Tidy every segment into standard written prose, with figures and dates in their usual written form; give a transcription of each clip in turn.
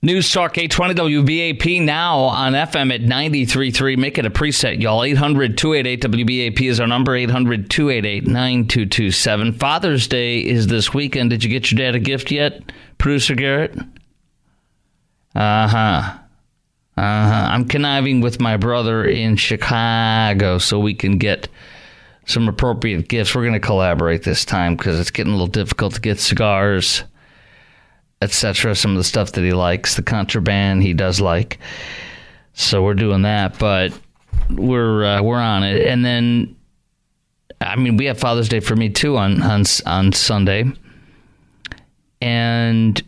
News Talk 820 WBAP now on FM at 93.3. Make it a preset, y'all. 800-288-WBAP is our number. 800-288-9227. Father's Day is this weekend. Did you get your dad a gift yet, Producer Garrett? I'm conniving with my brother in Chicago so we can get some appropriate gifts. We're going to collaborate this time because it's getting a little difficult to get cigars, etc. Some of the stuff that he likes, the contraband he does like. So we're doing that, but we're on it. And then, I mean, we have Father's Day for me too on Sunday. And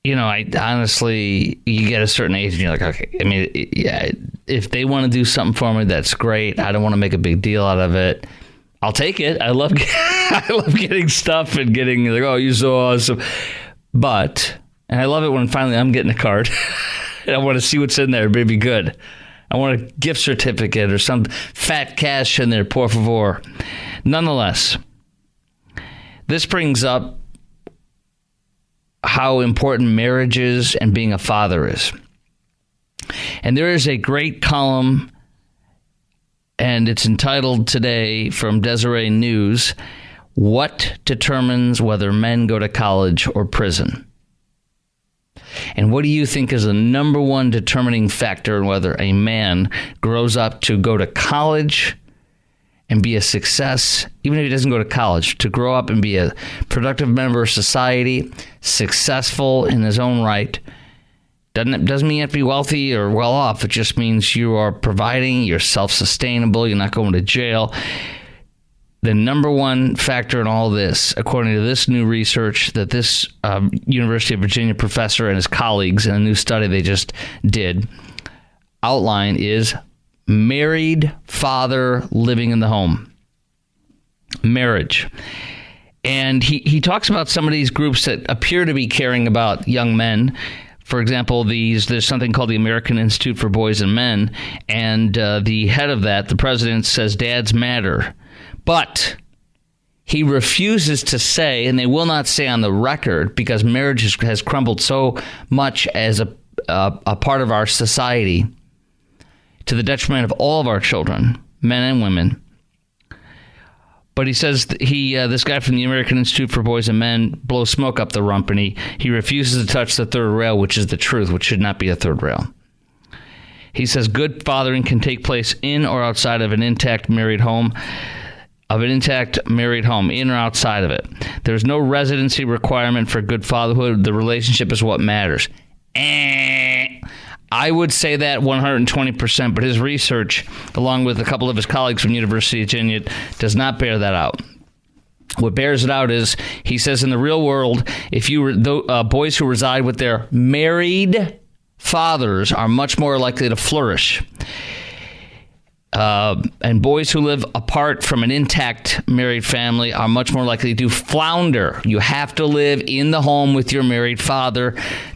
you know, I honestly, you get a certain age and you're like, okay, I mean, yeah, if they want to do something for me, that's great. I don't want to make a big deal out of it. I'll take it. I love getting stuff and getting like, oh, you're so awesome. But, and I love it when finally I'm getting a card. And I want to see what's in there. It may be good. I want a gift certificate or some fat cash in there, por favor. Nonetheless, this brings up how important marriage is and being a father is. And there is a great column, and it's entitled today from Deseret News, What Determines Whether Men Go to College or Prison? And what do you think is the number one determining factor in whether a man grows up to go to college and be a success, even if he doesn't go to college, to grow up and be a productive member of society, successful in his own right? Doesn't mean you have to be wealthy or well off. It just means you are providing, you're self-sustainable, you're not going to jail. The number one factor in all this, according to this new research that this University of Virginia professor and his colleagues in a new study they just did outline, is married father living in the home. Marriage. And he talks about some of these groups that appear to be caring about young men. For example, there's something called the American Institute for Boys and Men, and the head of that, the president, says dads matter. But he refuses to say, and they will not say on the record, because marriage has crumbled so much as a part of our society, to the detriment of all of our children, men and women. But he says this guy from the American Institute for Boys and Men blows smoke up the rump, and he refuses to touch the third rail, which is the truth, which should not be a third rail. He says good fathering can take place in or outside of an intact married home, in or outside of it. There's no residency requirement for good fatherhood. The relationship is what matters. I would say that 120%, but his research, along with a couple of his colleagues from University of Virginia, does not bear that out. What bears it out is, he says, in the real world, boys who reside with their married fathers are much more likely to flourish. And boys who live apart from an intact married family are much more likely to flounder. You have to live in the home with your married father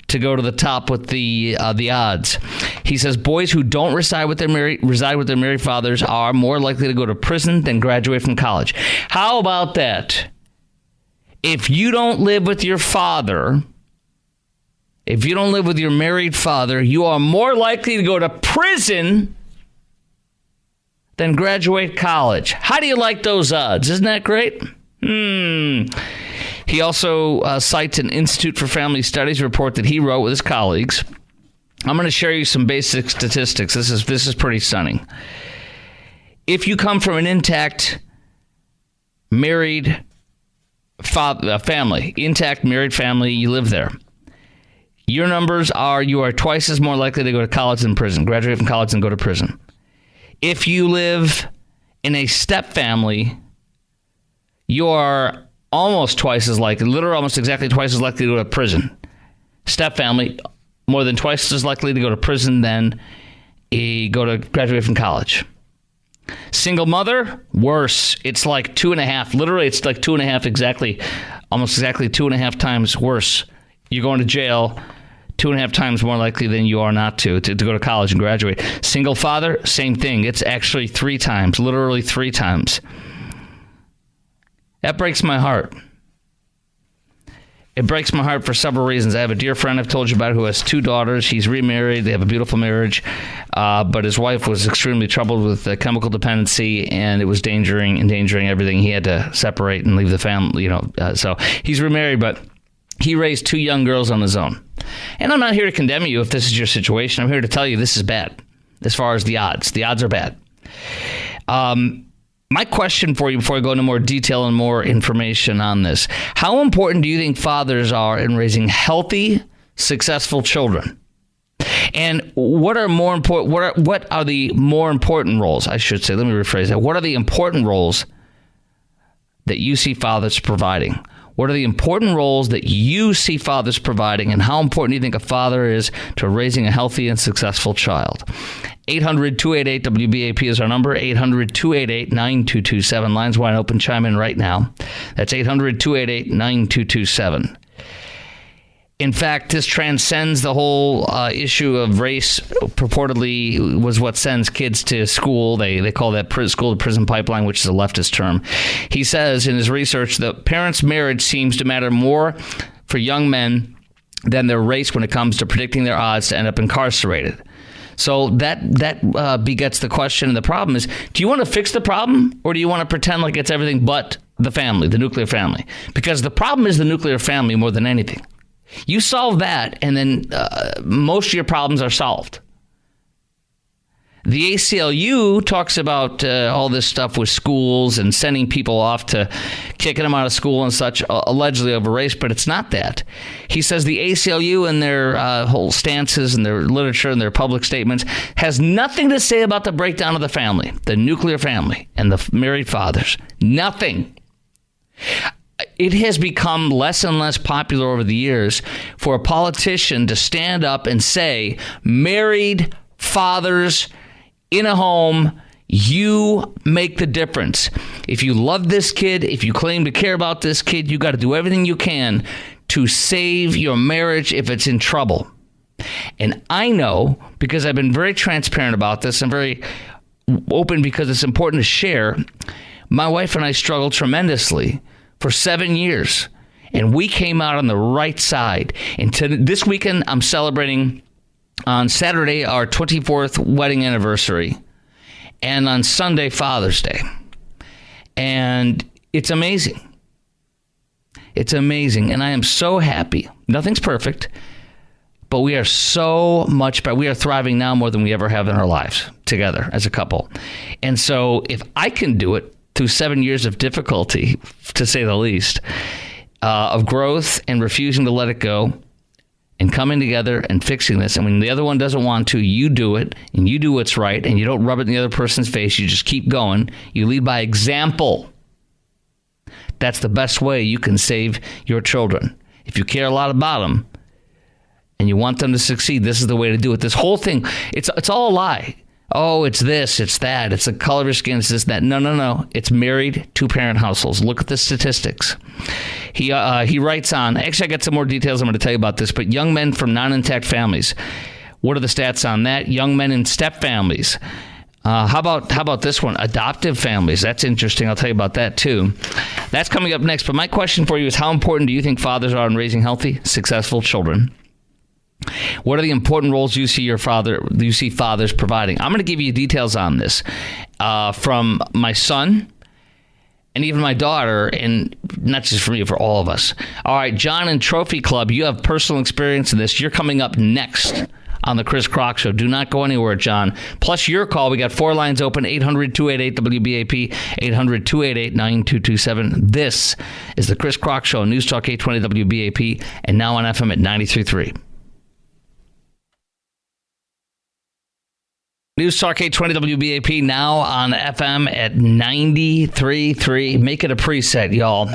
to go to the top with the odds. He says boys who don't reside with their married fathers are more likely to go to prison than graduate from college. How about that? If you don't live with your father, if you don't live with your married father, you are more likely to go to prison than graduate college. How do you like those odds? Isn't that great? He also cites an Institute for Family Studies report that he wrote with his colleagues. I'm going to share you some basic statistics. This is pretty stunning. If you come from an intact married family, intact married family, you live there, your numbers are, you are twice as more likely to go to college than prison, graduate from college than go to prison. If you live in a step family, you are almost twice as likely, literally almost exactly twice as likely to go to prison. Step family, more than twice as likely to go to prison than go to graduate from college. Single mother, worse. It's like 2.5. Literally, it's like 2.5 exactly, almost exactly 2.5 times worse. You're going to jail 2.5 times more likely than you are not to go to college and graduate. Single father, same thing. It's actually 3 times, literally 3 times. That breaks my heart. It breaks my heart for several reasons. I have a dear friend I've told you about who has 2 daughters. He's remarried. They have a beautiful marriage. But his wife was extremely troubled with chemical dependency, and it was endangering everything. He had to separate and leave the family, so he's remarried, but he raised 2 young girls on his own. And I'm not here to condemn you if this is your situation. I'm here to tell you this is bad as far as the odds. The odds are bad. My question for you before I go into more detail and more information on this, how important do you think fathers are in raising healthy, successful children? And what are the more important roles, I should say, let me rephrase that. What are the important roles that you see fathers providing? What are the important roles that you see fathers providing, and how important do you think a father is to raising a healthy and successful child? 800-288-WBAP is our number, 800-288-9227. Lines wide open. Chime in right now. That's 800-288-9227. In fact, this transcends the whole issue of race. Purportedly was what sends kids to school. They call that school-to-prison pipeline, which is a leftist term. He says in his research that parents' marriage seems to matter more for young men than their race when it comes to predicting their odds to end up incarcerated. So that begets the question, and the problem is, do you want to fix the problem, or do you want to pretend like it's everything but the family, the nuclear family? Because the problem is the nuclear family more than anything. You solve that, and then most of your problems are solved. The ACLU talks about all this stuff with schools and sending people off to kicking them out of school and such, allegedly over race, but it's not that. He says the ACLU and their whole stances and their literature and their public statements has nothing to say about the breakdown of the family, the nuclear family, and the married fathers. Nothing. It has become less and less popular over the years for a politician to stand up and say, married fathers in a home, you make the difference. If you love this kid, if you claim to care about this kid, you got to do everything you can to save your marriage if it's in trouble. And I know, because I've been very transparent about this and very open because it's important to share, my wife and I struggled tremendously for 7 years, and we came out on the right side. And this weekend, I'm celebrating on Saturday our 24th wedding anniversary, and on Sunday, Father's Day. And it's amazing. It's amazing, and I am so happy. Nothing's perfect, but we are so much better. We are thriving now more than we ever have in our lives together as a couple. And so if I can do it, through 7 years of difficulty, to say the least, of growth and refusing to let it go and coming together and fixing this. And when the other one doesn't want to, you do it, and you do what's right, and you don't rub it in the other person's face. You just keep going. You lead by example. That's the best way you can save your children. If you care a lot about them and you want them to succeed, this is the way to do it. This whole thing, it's all a lie. Oh, it's this, it's that, it's the color of your skin, it's this, that. No. It's married, 2-parent households. Look at the statistics. He writes on, actually I got some more details I'm going to tell you about this, but young men from non-intact families. What are the stats on that? Young men in step families. How about this one? Adoptive families. That's interesting. I'll tell you about that too. That's coming up next. But my question for you is, how important do you think fathers are in raising healthy, successful children? What are the important roles you see fathers providing? I'm going to give you details on this from my son and even my daughter, and not just for me, for all of us. All right, John in Trophy Club, you have personal experience in this. You're coming up next on the Chris Crock Show. Do not go anywhere, John. Plus your call. We got 4 lines open, 800-288-WBAP, 800-288-9227. This is the Chris Crock Show, News Talk 820 WBAP, and now on FM at 93.3. News Talk 820 WBAP, now on FM at 93.3. Make it a preset, y'all.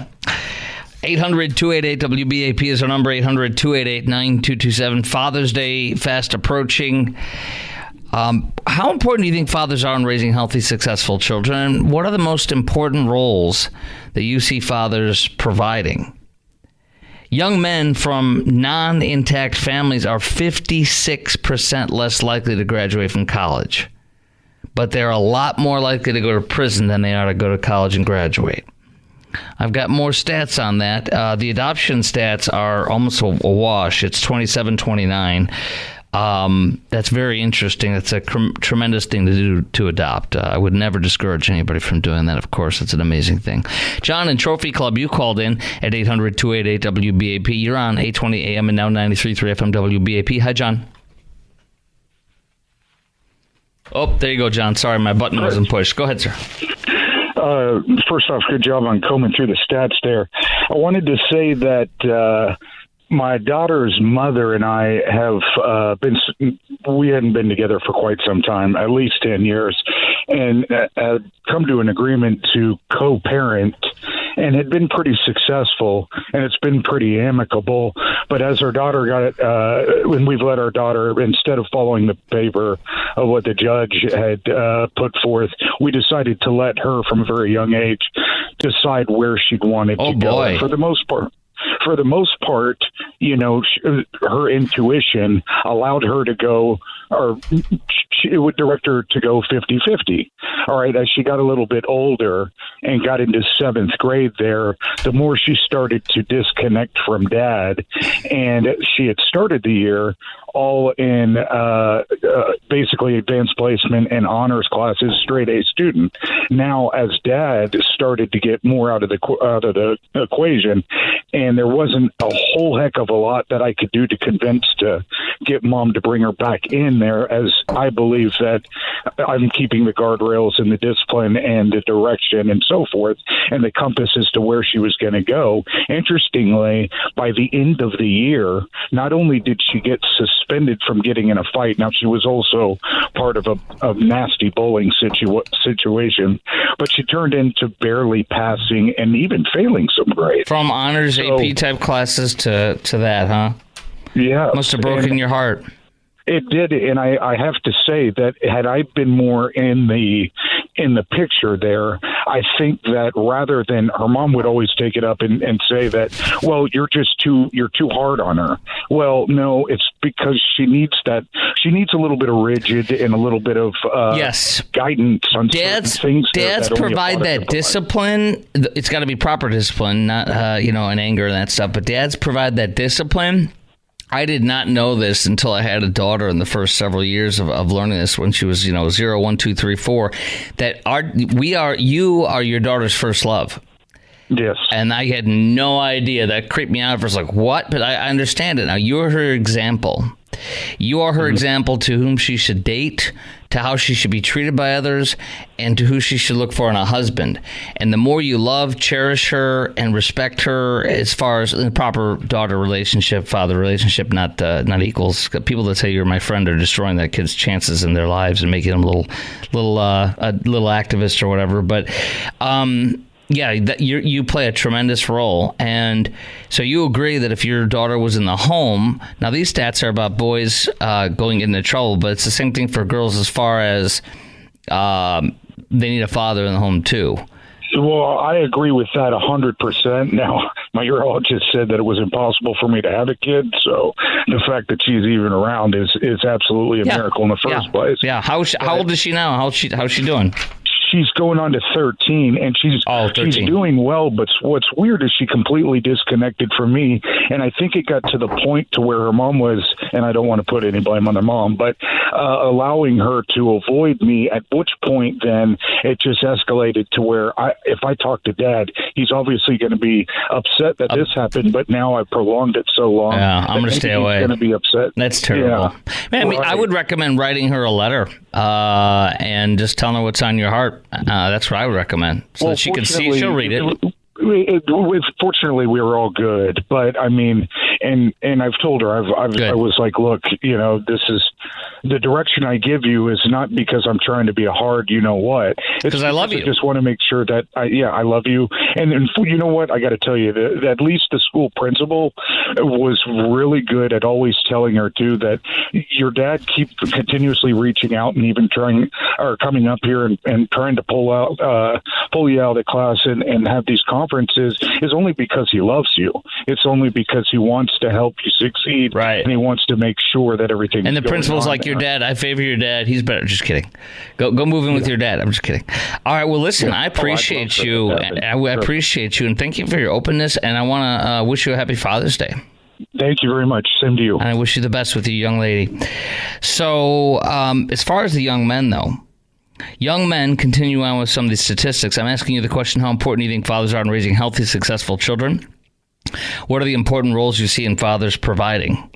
800-288-WBAP is our number, 800-288-9227. Father's Day fast approaching. How important do you think fathers are in raising healthy, successful children? What are the most important roles that you see fathers providing? Young men from non-intact families are 56% less likely to graduate from college, but they're a lot more likely to go to prison than they are to go to college and graduate. I've got more stats on that. The adoption stats are almost a wash. It's 27-29. That's very interesting. It's a tremendous thing to do, to adopt. I would never discourage anybody from doing that. Of course, it's an amazing thing. John in Trophy Club, you called in at 800-288-WBAP. You're on 820 AM and now 93.3 FM WBAP. Hi, John. Oh, there you go, John. Sorry, my button wasn't pushed. Go ahead, sir. First off, good job on combing through the stats there. I wanted to say that my daughter's mother and I have we hadn't been together for quite some time, at least 10 years, and come to an agreement to co-parent, and had been pretty successful, and it's been pretty amicable. But as our daughter got, when we've let our daughter, instead of following the paper of what the judge had put forth, we decided to let her, from a very young age, decide where she'd wanted to go. And for the most part, you know, her intuition allowed her to go, or it would direct her to go 50-50. All right, as she got a little bit older and got into 7th grade there, the more she started to disconnect from Dad, and she had started the year all in basically advanced placement and honors classes, straight A student. Now, as Dad started to get more out of the equation, and there wasn't a whole heck of a lot that I could do to convince to get Mom to bring her back in there, as I believe that I'm keeping the guardrails and the discipline and the direction and so forth, and the compass as to where she was going to go. Interestingly, by the end of the year, not only did she get suspended from getting in a fight, now she was also part of a nasty bullying situation, but she turned into barely passing and even failing some grades. From honors AP type classes to that, huh? Yeah. Must have broken your heart. It did, and I have to say that had I been more in the picture there, I think that rather than, her mom would always take it up and say that, well, you're too hard on her. Well, no, it's because she needs a little bit of rigid and a little bit of guidance on certain things. Dads provide that discipline. It's got to be proper discipline, not an anger and that stuff. But dads provide that discipline. I did not know this until I had a daughter in the first several years of learning this, when she was, 0, 1, 2, 3, 4, that you are your daughter's first love. Yes. And I had no idea. That creeped me out. I was like, what? But I understand it now. You're her example. You are her example to whom she should date, to how she should be treated by others, and to who she should look for in a husband. And the more you love, cherish her, and respect her, as far as the proper daughter relationship, father relationship, not equals. People that say you're my friend are destroying that kid's chances in their lives and making them a little activist or whatever. But yeah, you play a tremendous role. And so you agree that if your daughter was in the home, now these stats are about boys going into trouble, but it's the same thing for girls as far as they need a father in the home too. Well, I agree with that 100%. Now, my urologist said that it was impossible for me to have a kid, so the fact that she's even around is absolutely a miracle in the first place. Yeah. How old is she now? How's she doing? She's going on to 13, and she's doing well, but what's weird is she completely disconnected from me, and I think it got to the point to where her mom was, and I don't want to put any blame on her mom, but allowing her to avoid me, at which point then it just escalated to where if I talk to Dad, he's obviously going to be upset that this happened, but now I've prolonged it so long. Yeah, I'm going to stay away. He's going to be upset. That's terrible. Yeah. Man, I would recommend writing her a letter and just telling her what's on your heart. That's what I would recommend, so that she can see. She'll read it. Fortunately, we were all good, but I mean, and I've told her, I was like, look, this is the direction I give you is not because I'm trying to be a hard, it's because I love you. I just want to make sure that I love you. And you know what? I got to tell you that at least the school principal was really good at always telling her too that your dad keeps continuously reaching out and even coming up here and trying to pull you out of the class and have these conferences is only because he loves you. It's only because he wants to help you succeed. Right. And he wants to make sure that everything. And the principal's like your dad. I favor your dad. He's better. Just kidding. Go move in with your dad. I'm just kidding. All right. Well, listen, I appreciate you. I appreciate you, and thank you for your openness. And I want to wish you a happy Father's Day. Thank you very much. Same to you. And I wish you the best with your young lady. So, as far as the young men, though, young men, continue on with some of these statistics. I'm asking you the question, how important do you think fathers are in raising healthy, successful children? What are the important roles you see in fathers providing?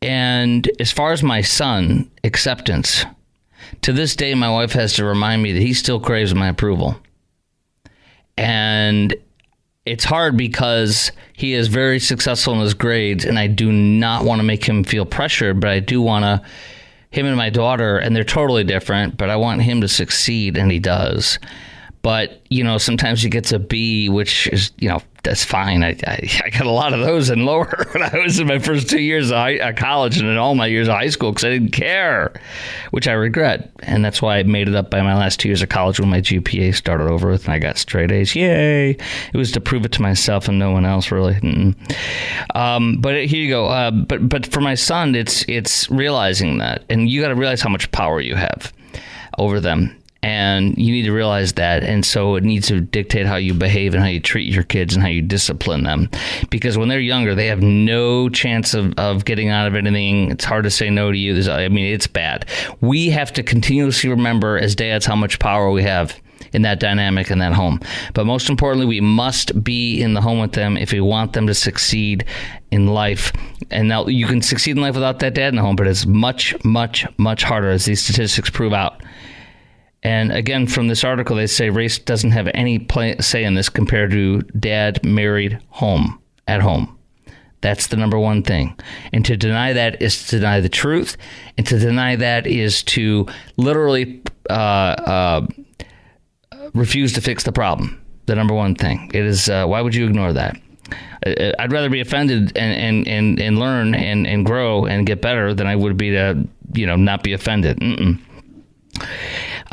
And as far as my son, acceptance, to this day, my wife has to remind me that he still craves my approval. And it's hard because he is very successful in his grades, and I do not want to make him feel pressured, but I do want to, him and my daughter, and they're totally different, but I want him to succeed, and he does. But, sometimes he gets a B, which is, that's fine. I got a lot of those in lower when I was in my first 2 years of college and in all my years of high school because I didn't care, which I regret. And that's why I made it up by my last 2 years of college when my GPA started over with and I got straight A's. Yay! It was to prove it to myself and no one else, really. But here you go. But for my son, it's realizing that. And you got to realize how much power you have over them. And you need to realize that. And so it needs to dictate how you behave and how you treat your kids and how you discipline them. Because when they're younger, they have no chance of getting out of anything. It's hard to say no to you. It's bad. We have to continuously remember as dads how much power we have in that dynamic in that home. But most importantly, we must be in the home with them if we want them to succeed in life. And now you can succeed in life without that dad in the home, but it's much, much, much harder, as these statistics prove out. And again, from this article, they say race doesn't have any say in this compared to dad married at home. That's the number one thing. And to deny that is to deny the truth. And to deny that is to literally refuse to fix the problem. The number one thing. It is, why would you ignore that? I'd rather be offended and learn and grow and get better than I would be to, not be offended.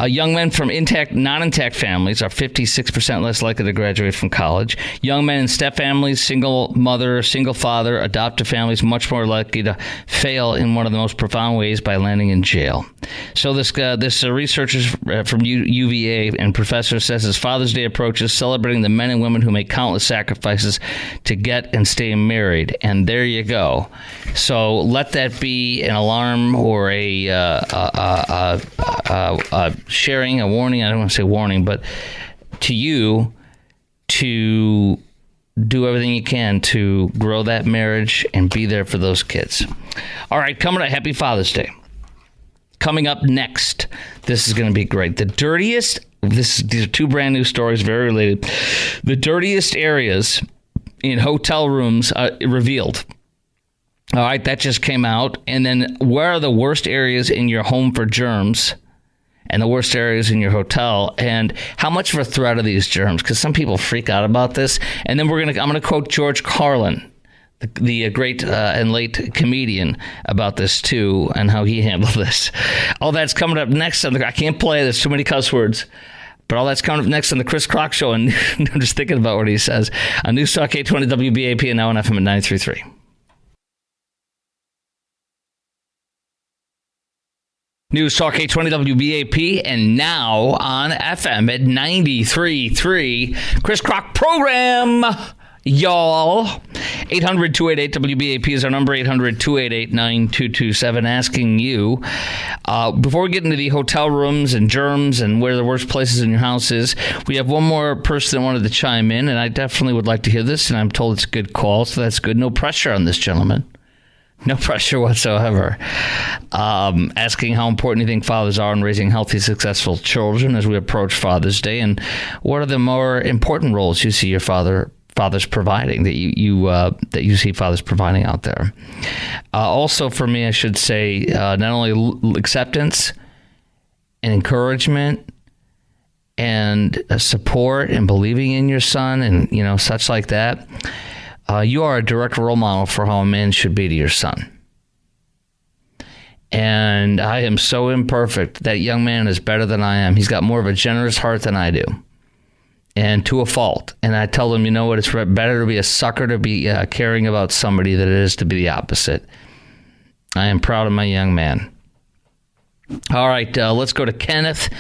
Young men from non-intact families are 56% less likely to graduate from college. Young men in step families, single mother, single father, adoptive families, much more likely to fail in one of the most profound ways by landing in jail. So this researcher from UVA and professor says as Father's Day approaches, celebrating the men and women who make countless sacrifices to get and stay married. And there you go. So let that be an alarm or a sharing, a warning. I don't want to say warning, but to you to do everything you can to grow that marriage and be there for those kids. All right, coming up, happy Father's Day. Coming up next, this is going to be great. These are two brand new stories, very related. The dirtiest areas in hotel rooms revealed. All right, that just came out. And then where are the worst areas in your home for germs? And the worst areas in your hotel, and how much of a threat are these germs? Because some people freak out about this. And then I'm gonna quote George Carlin, the great and late comedian, about this too, and how he handled this. All that's coming up next. I can't play. There's too many cuss words. But all that's coming up next on the Chris Crock Show, and I'm just thinking about what he says on News Talk 820 WBAP and now on FM at 93.3. News Talk 820 WBAP and now on FM at 93.3. Chris Crock program, y'all. 800-288-WBAP is our number, 800-288-9227. Asking you, before we get into the hotel rooms and germs and where the worst places in your house is, we have one more person that wanted to chime in, and I definitely would like to hear this, and I'm told it's a good call, so that's good. No pressure on this gentleman. No pressure whatsoever. Asking how important you think fathers are in raising healthy, successful children as we approach Father's Day, and what are the more important roles you see your fathers providing that you see fathers providing out there. Also, for me, I should say not only acceptance and encouragement and support and believing in your son and such like that. You are a direct role model for how a man should be to your son. And I am so imperfect. That young man is better than I am. He's got more of a generous heart than I do. And to a fault. And I tell him, you know what, it's better to be a sucker to be caring about somebody than it is to be the opposite. I am proud of my young man. All right, let's go to Kenneth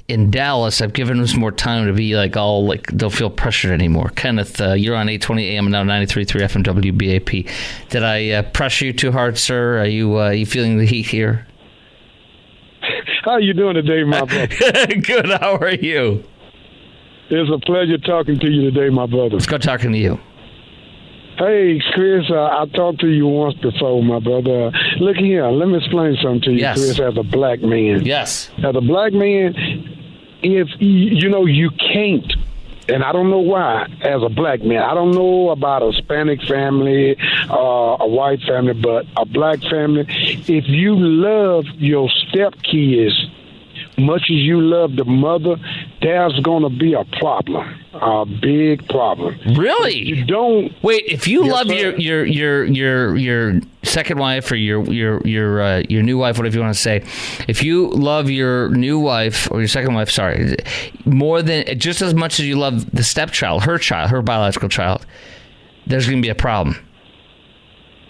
in Dallas. I've given him some more time to be don't feel pressured anymore. Kenneth, you're on 820 AM and now 93.3 FM WBAP. Did I pressure you too hard, sir? Are you feeling the heat here? How you doing today, my brother? Good. How are you? It's a pleasure talking to you today, my brother. Let's go talking to you. Hey, Chris, I talked to you once before, my brother. Look here, let me explain something to you, Yes. Chris, as a black man. Yes. As a black man, if, you can't, and I don't know why, as a black man, I don't know about a Hispanic family, a white family, but a black family, if you love your stepkids much as you love the mother, there's going to be a problem, a big problem. Really? You don't wait. If you Yes, love sir. your second wife or your new wife, whatever you want to say, if you love your new wife or your second wife, sorry, more than just as much as you love the stepchild, her biological child, there's going to be a problem.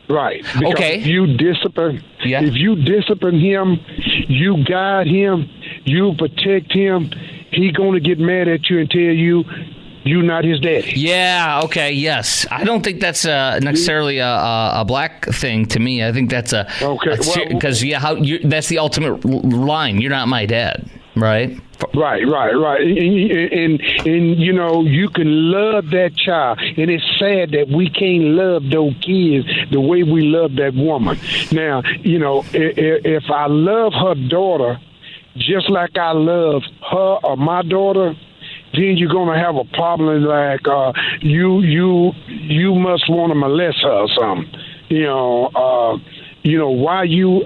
right. Because Okay. If you discipline, Yeah. if you discipline him, you guide him, you protect him. He going to get mad at you and tell you you're not his daddy. Yeah. Okay. Yes. I don't think that's necessarily a black thing to me. I think that's Okay, well- because that's the ultimate line. You're not my dad, right? Right. And you can love that child. And it's sad that we can't love those kids the way we love that woman. Now, if I love her daughter just like I love her or my daughter, then you're gonna have a problem like you must want to molest her or something. Why you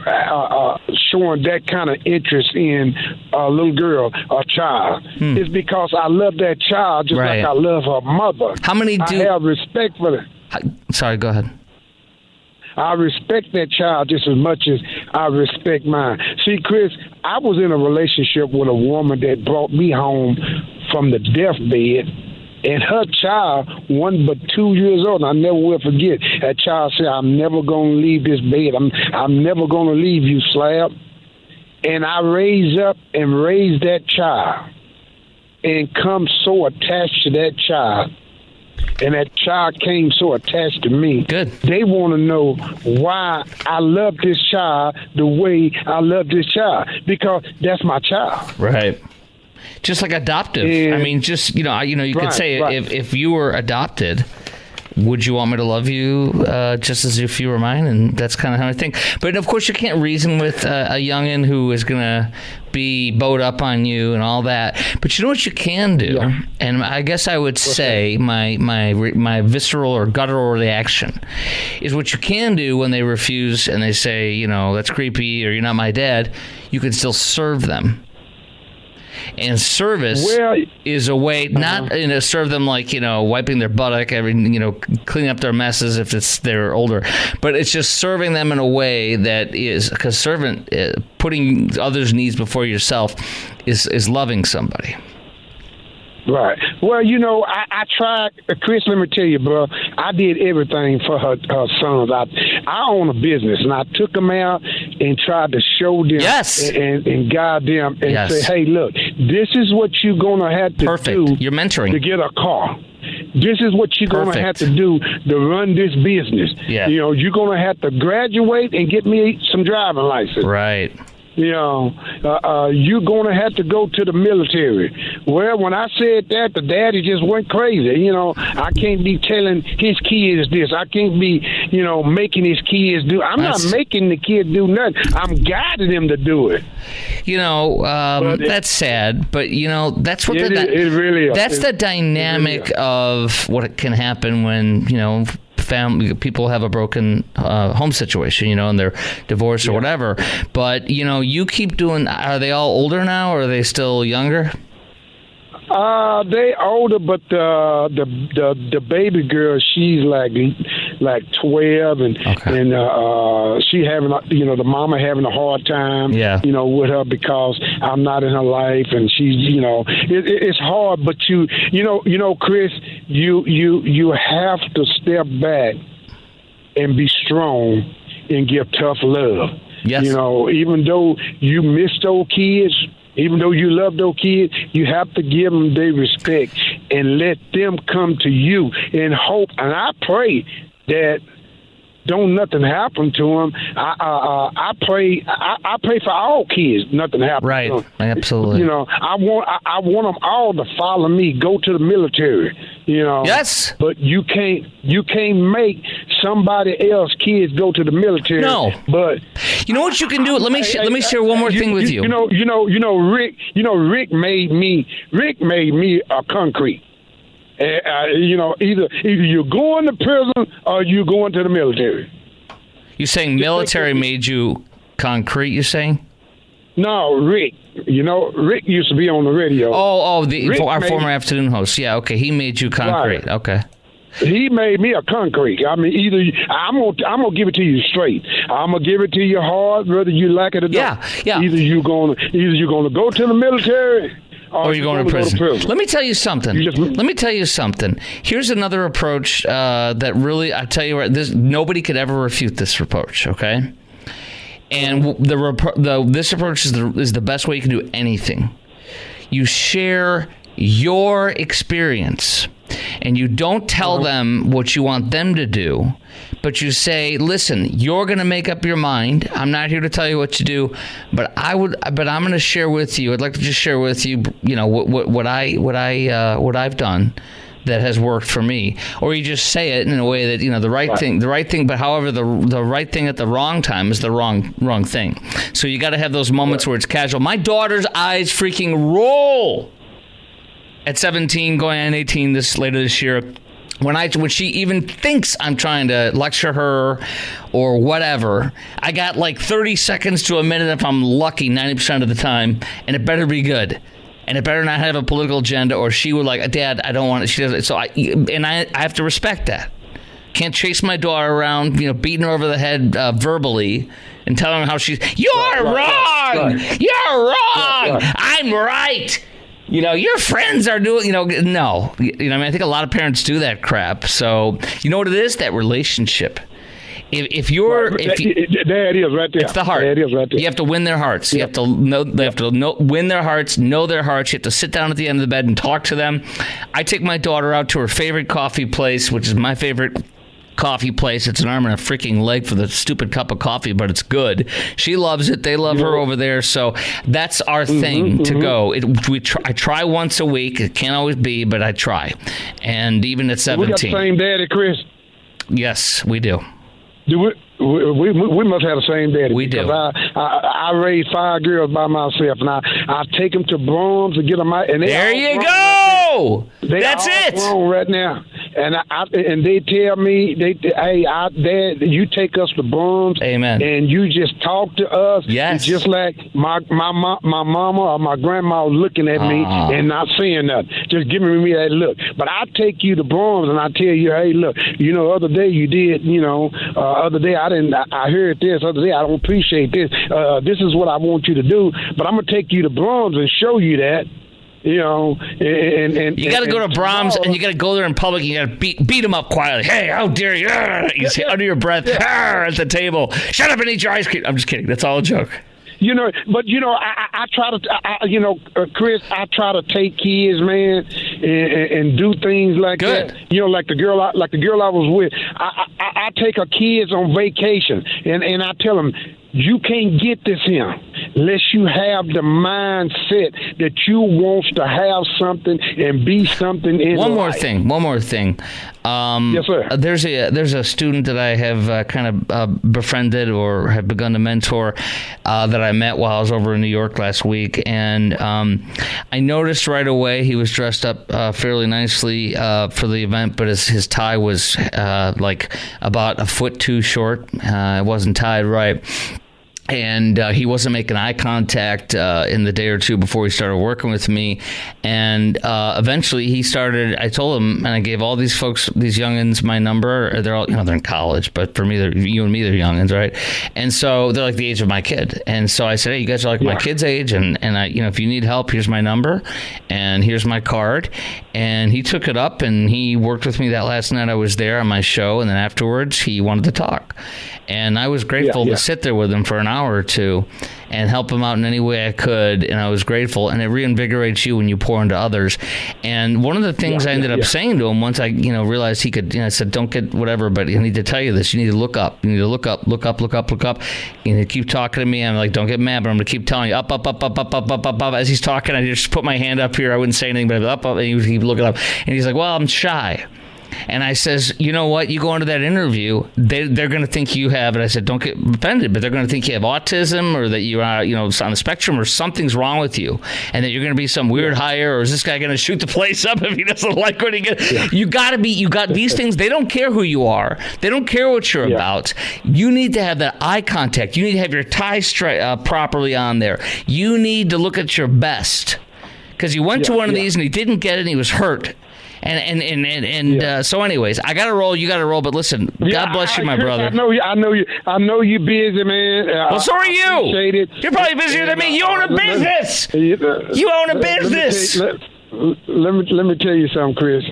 showing that kind of interest in a little girl or child? It's because I love that child just Right. like I love her mother. How many I have respect for that. Sorry. Go ahead. I respect that child just as much as I respect mine. See, Chris, I was in a relationship with a woman that brought me home from the deathbed, and her child, 1 but 2 years old, I never will forget. That child said, "I'm never going to leave this bed. I'm never going to leave you, Slab." And I raised that child and come so attached to that child. And that child came so attached to me. Good. They want to know why I love this child the way I love this child, because that's my child. Right. Just like adoptive. Yeah. I mean, just you could Right, say right. if you were adopted, would you want me to love you just as if you were mine? And that's kind of how I think. But of course, you can't reason with a youngin who is going to be bowed up on you and all that. But you know what you can do, Yeah. and I guess I would say my visceral or guttural reaction is what you can do when they refuse and they say, that's creepy or you're not my dad. You can still serve them. And service is a way not serve them like wiping their buttock, cleaning up their messes if they're older, but it's just serving them in a way that is because putting others' needs before yourself is loving somebody. Right. Well, I tried, Chris, let me tell you, bro, I did everything for her sons. I own a business, and I took them out and tried to show them Yes. and guide them and Yes. say, hey, look, this is what you're going to have to Perfect. do You're mentoring. to get a car. This is what you're going to have Perfect. to do to run this business. Yeah. You're going to have to graduate and get me some driving license. Right. You're going to have to go to the military. Well, when I said that, the daddy just went crazy. I can't be telling his kids this. I can't be, making his kids do. I'm not making the kids do nothing. I'm guiding them to do it. That's sad, but that's what It really is. That's the dynamic of what can happen when people have a broken home situation, and they're divorced or whatever. But you keep doing. Are they all older now, or are they still younger? They older, but the baby girl, she's like 12, and she having the mama having a hard time, with her because I'm not in her life, and she's it's hard, but Chris, you have to step back and be strong and give tough love. Yes. You know, even though you miss those kids, even though you love those kids, you have to give them their respect and let them come to you in hope. And I pray that don't nothing happen to them. I pray for all kids. Nothing happen. Right. To them. Absolutely. You know, I want them all to follow me. Go to the military. You know. Yes. But you can't make somebody else kids go to the military. No. But you know what you can do? Let me share one more thing with you. Rick made me a concrete. You know, either you're going to prison or you're going to the military. You're saying military made you concrete, you're saying? No, Rick. You know, Rick used to be on the radio. Our former afternoon host. Yeah, okay. He made you concrete. Right. Okay. He made me a concrete. I mean, either I'm gonna give it to you straight. I'm gonna give it to you hard, whether you like it or not. Yeah. Either you're gonna go to the military. Or you're going to prison. Let me tell you something. Here's another approach that really, I tell you what, nobody could ever refute this approach, okay? And this approach is the best way you can do anything. You share your experience, and you don't tell them what you want them to do, but you say, listen, you're going to make up your mind. I'm not here to tell you what to do, but I'm going to share with you. I'd like to just share with you, you know, what I've done that has worked for me. Or you just say it in a way that, you know, the right thing, but however, the right thing at the wrong time is the wrong thing. So you got to have those moments where it's casual. My daughter's eyes freaking roll at 17, going on 18 later this year. When she even thinks I'm trying to lecture her or whatever, I got like 30 seconds to a minute if I'm lucky 90% of the time, and it better be good. And it better not have a political agenda, or she would like, Dad, I don't want it. She doesn't. So I have to respect that. Can't chase my daughter around, you know, beating her over the head verbally and telling her how you're wrong. You're wrong. I'm right. You know, your friends are doing, you know, no. You know, I mean, I think a lot of parents do that crap. So, you know what it is? That relationship. If you're... there it is right there. It's the heart. There it is right there. You have to win their hearts. You have to win their hearts, know their hearts. You have to sit down at the end of the bed and talk to them. I take my daughter out to her favorite coffee place, which is my favorite coffee place. It's an arm and a freaking leg for the stupid cup of coffee, but it's good. She loves it. They love her over there. So that's our thing to go. I try once a week. It can't always be, but I try. And even at 17. We got the same daddy, Chris. Yes, we do. Do we must have the same daddy. We do. I raised 5 girls by myself, and I take them to Brahms and get them out. And there you go. That's it. Grown right now, and they tell me, Dad, you take us to Brahms. Amen. And you just talk to us. Yes. Just like my mama or my grandma was looking at me and not saying nothing, just giving me that look. But I take you to Brahms and I tell you, hey, look, you know, other day you did, you know, other day I heard this, other day I don't appreciate this. This is what I want you to do, but I'm gonna take you to Brahms and show you that. You know, and you got to go to Brahms, and you got to go there in public. And you got to beat him up quietly. Hey, how dare you? You say under your breath at the table. Shut up and eat your ice cream. I'm just kidding. That's all a joke. You know, but you know, I try to, Chris, I try to take kids, man, and do things like that. You know, like the girl I was with. I take her kids on vacation, and I tell them, you can't get this here unless you have the mindset that you want to have something and be something in One more life. thing. Yes, sir. There's a student that I have kind of befriended or have begun to mentor that I met while I was over in New York last week, and I noticed right away he was dressed up fairly nicely for the event, but his tie was like about a foot too short. It wasn't tied right. And he wasn't making eye contact in the day or two before he started working with me. And eventually he started, I told him, and I gave all these folks, these youngins, my number. They're all, they're in college, but for me, you and me, they're youngins, right? And so they're like the age of my kid. And so I said, hey, you guys are like my kid's age. And I, if you need help, here's my number and here's my card. And he took it up and he worked with me that last night I was there on my show. And then afterwards, he wanted to talk. And I was grateful to sit there with him for an hour or two and help him out in any way I could. And I was grateful. And it reinvigorates you when you pour into others. And one of the things I ended up saying to him once I, realized he could, I said, don't get whatever, but I need to tell you this. You need to look up. You need to look up, look up, look up, look up. You need to keep talking to me. I'm like, don't get mad, but I'm going to keep telling you up, up, up, up, up, up, up, up, up. As he's talking, I just put my hand up here. I wouldn't say anything, but up, up, and he would keep looking up. And he's like, well, I'm shy. And I says, you know what? You go into that interview, they're going to think you have, and I said, don't get offended, but they're going to think you have autism or that you are, on the spectrum or something's wrong with you and that you're going to be some weird hire or is this guy going to shoot the place up if he doesn't like what he gets? Yeah. You got these things. They don't care who you are. They don't care what you're about. You need to have that eye contact. You need to have your tie properly on there. You need to look at your best because you went to one of these and he didn't get it and he was hurt. So anyways, I got to roll. You got to roll. But listen, God bless you, my brother. I know you busy, man. Well, so are you. You're probably busier than me. You own a business. You own a business. Let me tell you something, Chris.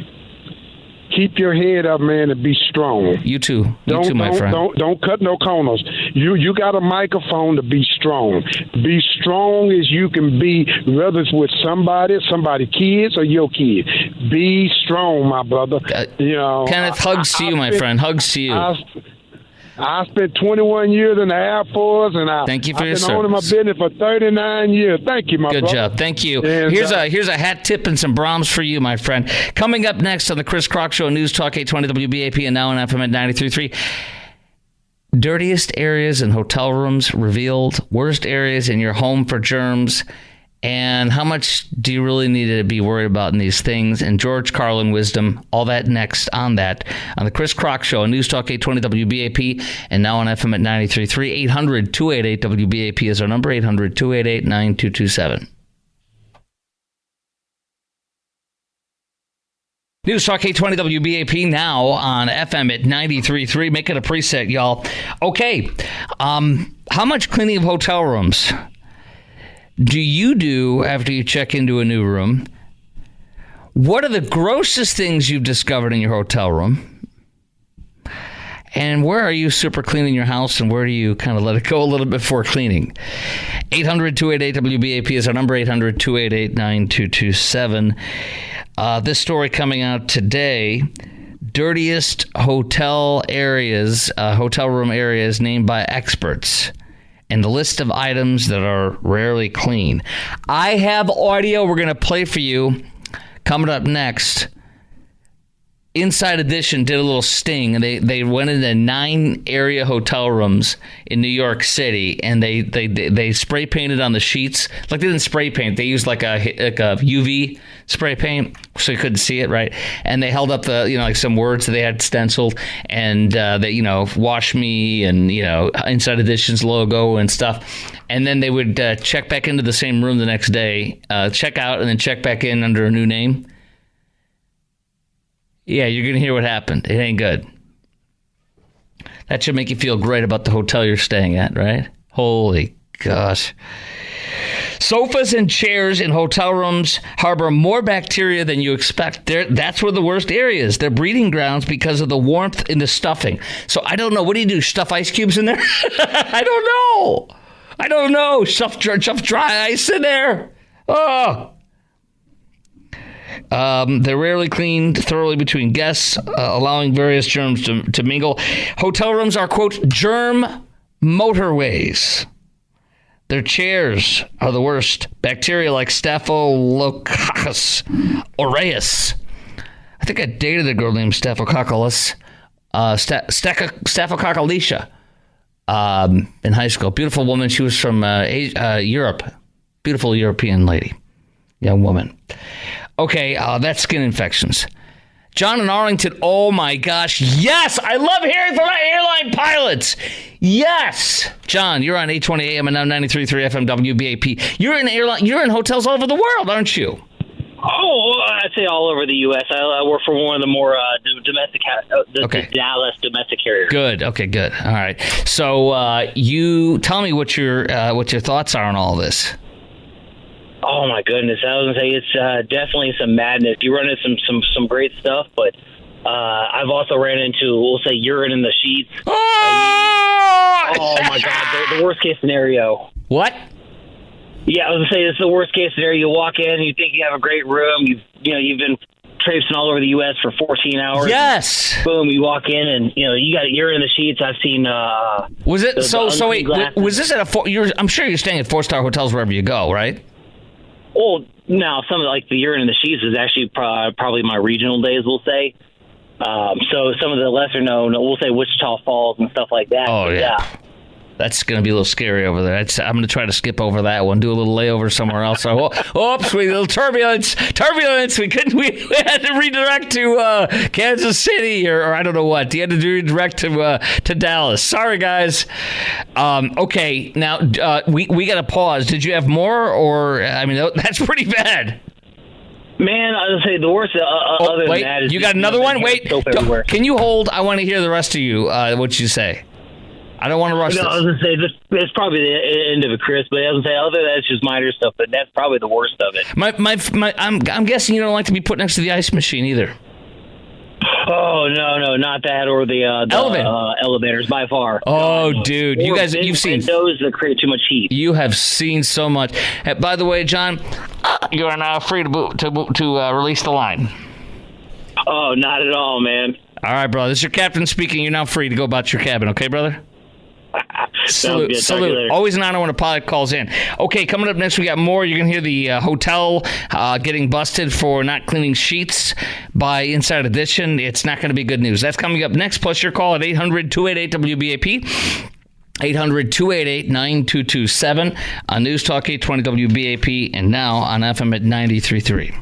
Keep your head up, man, and be strong. You too. You too, my friend. Don't cut no corners. You got a microphone to be strong. Be strong as you can be, whether it's with somebody kids or your kids. Be strong, my brother. Kenneth, hugs to you, my friend. Hugs to you. I spent 21 years in the Air Force, and thank you for I've been owning my business for 39 years. Thank you, my brother. Good job. Thank you. And, here's a hat tip and some Brahms for you, my friend. Coming up next on the Chris Crock Show, News Talk 820 WBAP and now on FM at 93.3. Dirtiest areas in hotel rooms revealed, worst areas in your home for germs, and how much do you really need to be worried about in these things? And George Carlin wisdom, all that next on the Chris Crock Show on News Talk 820 WBAP and now on FM at 93.3. 800-288-WBAP is our number, 800-288-9227. News Talk 820 WBAP now on FM at 93.3. Make it a preset, y'all. Okay, how much cleaning of hotel rooms do you do after you check into a new room? What are the grossest things you've discovered in your hotel room? And where are you super cleaning your house and where do you kind of let it go a little bit before cleaning? 800-288-WBAP is our number, 800-288-9227. This story coming out today, dirtiest hotel room areas named by experts. And the list of items that are rarely clean. I have audio we're going to play for you coming up next. Inside Edition did a little sting, and they went into 9 area hotel rooms in New York City, and they spray painted on the sheets. Like they didn't spray paint, they used like a UV spray paint so you couldn't see it, right? And they held up the like some words that they had stenciled, and wash me and Inside Edition's logo and stuff. And then they would check back into the same room the next day, check out, and then check back in under a new name. Yeah, you're going to hear what happened. It ain't good. That should make you feel great about the hotel you're staying at, right? Holy gosh. Sofas and chairs in hotel rooms harbor more bacteria than you expect. That's where the worst area is. They're breeding grounds because of the warmth in the stuffing. So I don't know. What do you do? Stuff ice cubes in there? I don't know. Stuff dry ice in there. Oh. They're rarely cleaned thoroughly between guests, allowing various germs to mingle. Hotel rooms are, quote, germ motorways. Their chairs are the worst. Bacteria like Staphylococcus aureus. I think I dated a girl named Staphylococcus Alicia in high school. Beautiful woman. She was from Europe. Beautiful European lady. Young woman. Okay, that's skin infections. John in Arlington. Oh, my gosh. Yes. I love hearing from our airline pilots. Yes. John, you're on 820 AM and now 93.3 FM WBAP. You're in hotels all over the world, aren't you? Oh, I'd say all over the U.S. I work for one of the more domestic, the Dallas domestic carriers. Good. Okay, good. All right. So you tell me what your thoughts are on all this. Oh my goodness! I was gonna say it's definitely some madness. You run into some great stuff, but I've also ran into, we'll say, urine in the sheets. Oh my God! The worst case scenario. What? Yeah, I was gonna say it's the worst case scenario. You walk in, you think you have a great room. You've been traipsing all over the U.S. for 14 hours. Yes. Boom! You walk in, and you got urine in the sheets. I've seen. Was it so? Wait, was this at a? I'm sure you're staying at 4-star hotels wherever you go, right? Well, now some of the urine in the sheets is actually probably my regional days, we'll say. So some of the lesser known, we'll say Wichita Falls and stuff like that. Oh yeah. That's going to be a little scary over there. I'm going to try to skip over that one, do a little layover somewhere else. So, oops, we little turbulence. We had to redirect to Kansas City or I don't know what. You had to redirect to Dallas. Sorry, guys. Okay, now we got to pause. Did you have more, or I mean that's pretty bad. Man, I would say the worst. Other wait, than that is you got another one? Wait, can you hold? I want to hear the rest of you. What you say? I don't want to rush this. I was going to say, it's probably the end of it, Chris, but I was going to say, other than that, it's just minor stuff, but that's probably the worst of it. I'm guessing you don't like to be put next to the ice machine either. Oh, no, not that, or the elevators by far. Oh, no. Dude, you guys, you've seen those that create too much heat. You have seen so much. By the way, John, you are now free to release the line. Oh, not at all, man. All right, brother. This is your captain speaking. You're now free to go about your cabin, okay, brother? Salute. Always an honor when a pilot calls in. Okay, coming up next, we got more. You're going to hear the hotel getting busted for not cleaning sheets by Inside Edition. It's not going to be good news. That's coming up next, plus your call at 800-288-WBAP. 800-288-9227 on News Talk 820 WBAP and now on FM at 93.3.